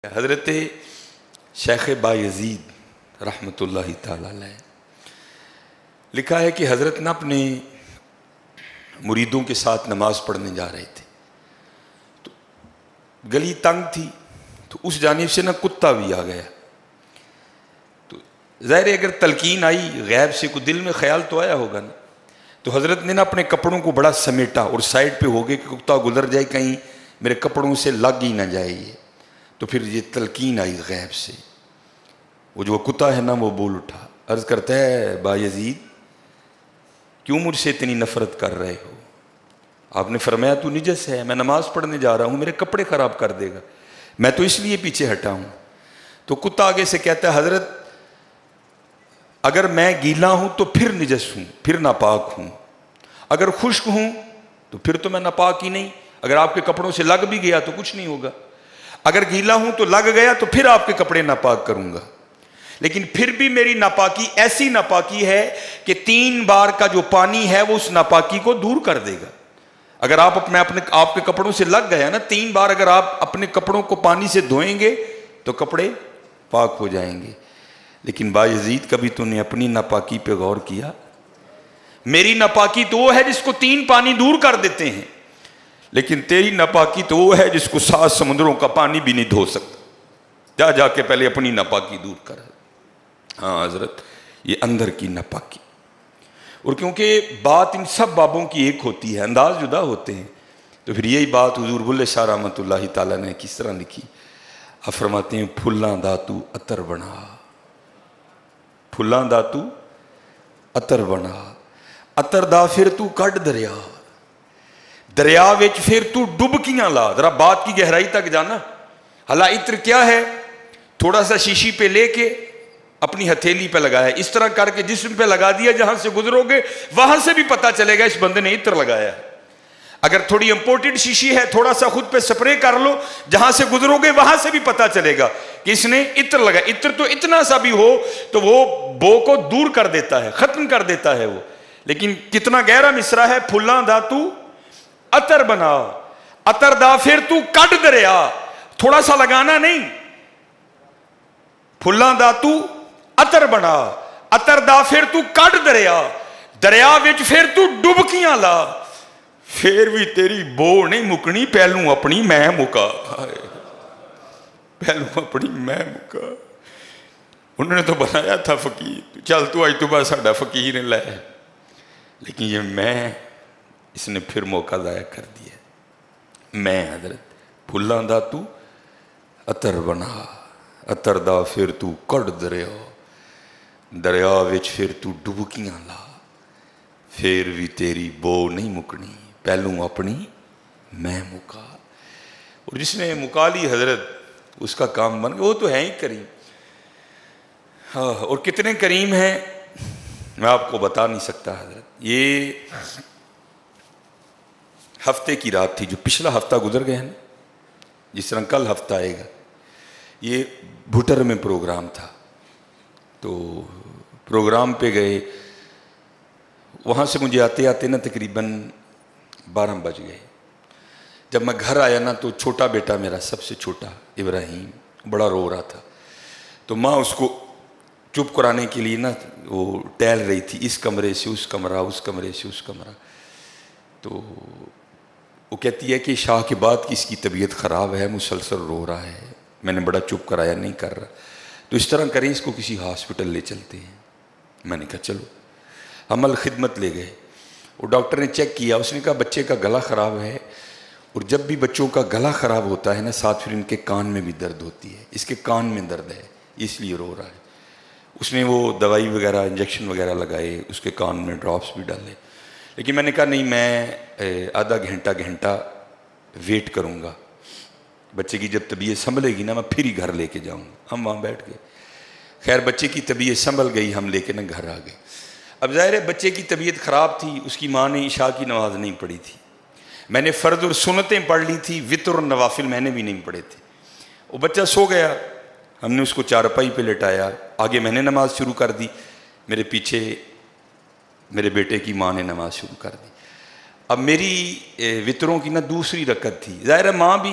حضرت شیخ بایزید رحمۃ اللہ تعالی علیہ لکھا ہے کہ حضرت نے اپنے مریدوں کے ساتھ نماز پڑھنے جا رہے تھے تو گلی تنگ تھی تو اس جانب سے کتا بھی آ گیا. تو ظاہر ہے اگر تلقین آئی غیب سے کوئی دل میں خیال تو آیا ہوگا نا. تو حضرت نے اپنے کپڑوں کو بڑا سمیٹا اور سائڈ پہ ہو گئے کہ کتا گزر جائے کہیں میرے کپڑوں سے لگ ہی نہ جائے. یہ تو پھر یہ تلقین آئی غیب سے. وہ جو کتا ہے نا وہ بول اٹھا, عرض کرتا ہے بایزید کیوں مجھ سے اتنی نفرت کر رہے ہو؟ آپ نے فرمایا تو نجس ہے, میں نماز پڑھنے جا رہا ہوں, میرے کپڑے خراب کر دے گا, میں تو اس لیے پیچھے ہٹا ہوں. تو کتا آگے سے کہتا ہے حضرت اگر میں گیلا ہوں تو پھر نجس ہوں, پھر ناپاک ہوں, اگر خشک ہوں تو پھر تو میں ناپاک ہی نہیں, اگر آپ کے کپڑوں سے لگ بھی گیا تو کچھ نہیں ہوگا, اگر گیلا ہوں تو لگ گیا تو پھر آپ کے کپڑے ناپاک کروں گا. لیکن پھر بھی میری ناپاکی ایسی ناپاکی ہے کہ 3 بار کا جو پانی ہے وہ اس ناپاکی کو دور کر دے گا. اگر آپ کے کپڑوں سے لگ گیا نا 3 بار, اگر آپ اپنے کپڑوں کو پانی سے دھوئیں گے تو کپڑے پاک ہو جائیں گے. لیکن بایزید کبھی تو نے اپنی ناپاکی پہ غور کیا؟ میری ناپاکی تو وہ ہے جس کو 3 پانی دور کر دیتے ہیں, لیکن تیری ناپاکی تو وہ ہے جس کو 7 سمندروں کا پانی بھی نہیں دھو سکتا. جا کے پہلے اپنی ناپاکی دور کر. ہاں حضرت یہ اندر کی ناپاکی. اور کیونکہ بات ان سب بابوں کی ایک ہوتی ہے, انداز جدا ہوتے ہیں, تو پھر یہی بات حضور بلے شاہ رحمۃ اللہ تعالیٰ نے کس طرح لکھی. آپ فرماتے ہیں پھلاں داتو عطر بنا, پھلاں داتو عطر بنا, عطر دا پھر تو کڈ دریا, دریا وچ پھر تو ڈبکیاں لا. ذرا بات کی گہرائی تک جانا. حالا عطر کیا ہے؟ تھوڑا سا شیشی پہ لے کے اپنی ہتھیلی پہ لگایا, اس طرح کر کے جسم پہ لگا دیا, جہاں سے گزرو گے وہاں سے بھی پتا چلے گا اس بندے نے عطر لگایا. اگر تھوڑی امپورٹڈ شیشی ہے تھوڑا سا خود پہ سپرے کر لو, جہاں سے گزرو گے وہاں سے بھی پتا چلے گا کہ اس نے عطر لگایا. عطر تو اتنا سا بھی ہو تو وہ بو کو دور کر دیتا ہے, ختم کر دیتا ہے وہ. لیکن کتنا گہرا مصرع ہے, پھلاں دا تو عطر بنا, عطر دا پھر تو کڈ دریا. تھوڑا سا لگانا نہیں, پھلاں دا تو عطر بنا, عطر دا پھر تو کڈ دریا, دریا وچ پھر تو ڈبکیاں لا, پھر بھی تیری بو نہیں مکنی, پہلوں اپنی میں مکا, پہلوں اپنی میں مکا. انہوں نے تو بنایا تھا فقیر, چل تو آج تو بعد ساڈا فقیر لے, لیکن یہ میں اس نے پھر موقع ضائع کر دیا. میں حضرت پھلاں دا تو عطر بنا, عطر دا پھر تو کڈ دریا, دریا وچ پھر تو ڈبکیاں لا, پھر بھی تیری بو نہیں مکنی, پہلوں اپنی میں مکا. اور جس نے مکا لی حضرت اس کا کام بن گیا. وہ تو ہے ہی کریم. ہاں, اور کتنے کریم ہیں میں آپ کو بتا نہیں سکتا حضرت. یہ ہفتے کی رات تھی, جو پچھلا ہفتہ گزر گیا نا, جس طرح کل ہفتہ آئے گا. یہ بھٹر میں پروگرام تھا, تو پروگرام پہ گئے, وہاں سے مجھے آتے آتے نا تقریباً 12 بج گئے. جب میں گھر آیا نا تو چھوٹا بیٹا میرا, سب سے چھوٹا ابراہیم, بڑا رو رہا تھا. تو ماں اس کو چپ کرانے کے لیے نا وہ ٹہل رہی تھی, اس کمرے سے اس کمرہ, اس کمرے سے اس کمرہ. تو وہ کہتی ہے کہ شاہ کے بعد کی اس کی طبیعت خراب ہے, مسلسل رو رہا ہے, میں نے بڑا چپ کرایا, نہیں کر رہا, تو اس طرح کریں اس کو کسی ہاسپٹل لے چلتے ہیں. میں نے کہا چلو. عمل خدمت لے گئے. وہ ڈاکٹر نے چیک کیا, اس نے کہا بچے کا گلا خراب ہے, اور جب بھی بچوں کا گلا خراب ہوتا ہے نا ساتھ پھر ان کے کان میں بھی درد ہوتی ہے, اس کے کان میں درد ہے اس لیے رو رہا ہے. اس نے وہ دوائی وغیرہ انجیکشن وغیرہ لگائے, اس کے کان میں ڈراپس بھی ڈالے. لیکن میں نے کہا نہیں, میں آدھا گھنٹہ ویٹ کروں گا, بچے کی جب طبیعت سنبھلے گی نا میں پھر ہی گھر لے کے جاؤں گا. ہم وہاں بیٹھ گئے. خیر بچے کی طبیعت سنبھل گئی, ہم لے کے نا گھر آ گئے. اب ظاہر ہے بچے کی طبیعت خراب تھی, اس کی ماں نے عشاء کی نماز نہیں پڑھی تھی, میں نے فرض اور سنتیں پڑھ لی تھی, وتر اور نوافل میں نے بھی نہیں پڑھے تھے. وہ بچہ سو گیا, ہم نے اس کو چارپائی پہ لٹایا, آگے میں نے نماز شروع کر دی, میرے پیچھے میرے بیٹے کی ماں نے نماز شروع کر دی. اب میری وطروں کی نا دوسری رکعت تھی, ظاہر ہے ماں بھی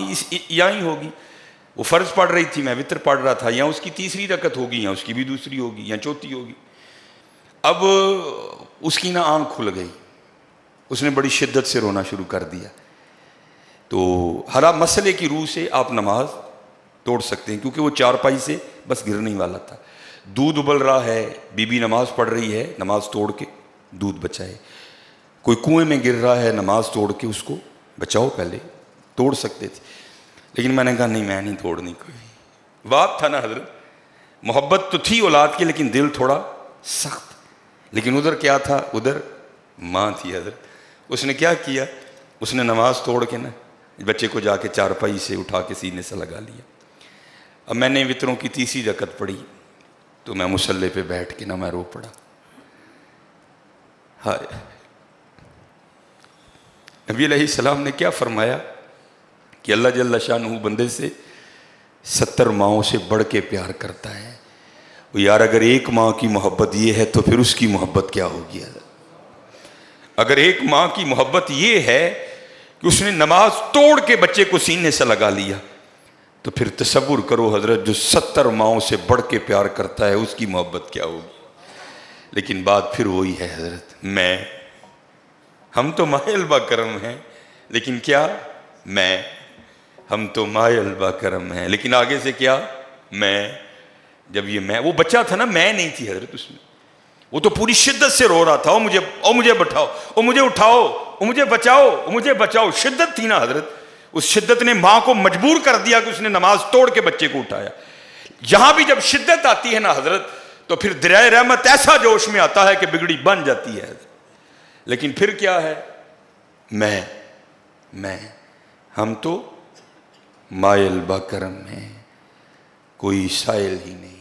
یہاں ہی ہوگی, وہ فرض پڑھ رہی تھی، میں وطر پڑھ رہا تھا، یا اس کی تیسری رکعت ہوگی یا اس کی بھی دوسری ہوگی یا چوتھی ہوگی. اب اس کی نہ آنکھ کھل گئی، اس نے بڑی شدت سے رونا شروع کر دیا. تو ہر مسئلے کی روح سے آپ نماز توڑ سکتے ہیں، کیونکہ وہ چارپائی سے بس گرنے والا تھا. دودھ ابل رہا ہے، بی بی نماز پڑھ رہی ہے، نماز توڑ کے دودھ بچائے. کوئی کنویں میں گر رہا ہے، نماز توڑ کے اس کو بچاؤ. پہلے توڑ سکتے تھے، لیکن میں نے کہا نہیں، میں نہیں توڑنی. کوئی بات تھا نا حضرت، محبت تو تھی اولاد کی لیکن دل تھوڑا سخت. لیکن ادھر کیا تھا؟ ادھر ماں تھی حضرت. اس نے کیا کیا؟ اس نے نماز توڑ کے نا بچے کو جا کے چارپائی سے اٹھا کے سینے سے لگا لیا. اب میں نے وطروں کی تیسری رکعت پڑھی تو میں مصلی پہ بیٹھ کے نا میں رو پڑا. ہائے، نبی علیہ السلام نے کیا فرمایا کہ اللہ جل شانہ بندے سے 70 ماؤں سے بڑھ کے پیار کرتا ہے. وہ یار اگر ایک ماں کی محبت یہ ہے تو پھر اس کی محبت کیا ہوگی؟ اگر ایک ماں کی محبت یہ ہے کہ اس نے نماز توڑ کے بچے کو سینے سے لگا لیا، تو پھر تصور کرو حضرت، جو 70 ماؤں سے بڑھ کے پیار کرتا ہے اس کی محبت کیا ہوگی؟ لیکن بات پھر وہی ہے حضرت، ہم تو مائل با کرم ہیں، لیکن کیا ہم تو مائل با کرم ہیں، لیکن آگے سے کیا؟ جب یہ وہ بچہ تھا نا، میں نہیں تھی حضرت اس میں. وہ تو پوری شدت سے رو رہا تھا، مجھے بٹھاؤ، مجھے اٹھاؤ، مجھے بچاؤ، مجھے بچاؤ. شدت تھی نا حضرت، اس شدت نے ماں کو مجبور کر دیا کہ اس نے نماز توڑ کے بچے کو اٹھایا. یہاں بھی جب شدت آتی ہے نا حضرت، تو پھر دریائے رحمت ایسا جوش میں آتا ہے کہ بگڑی بن جاتی ہے. لیکن پھر کیا ہے؟ ہم تو مائل با کرم ہیں، کوئی سائل ہی نہیں.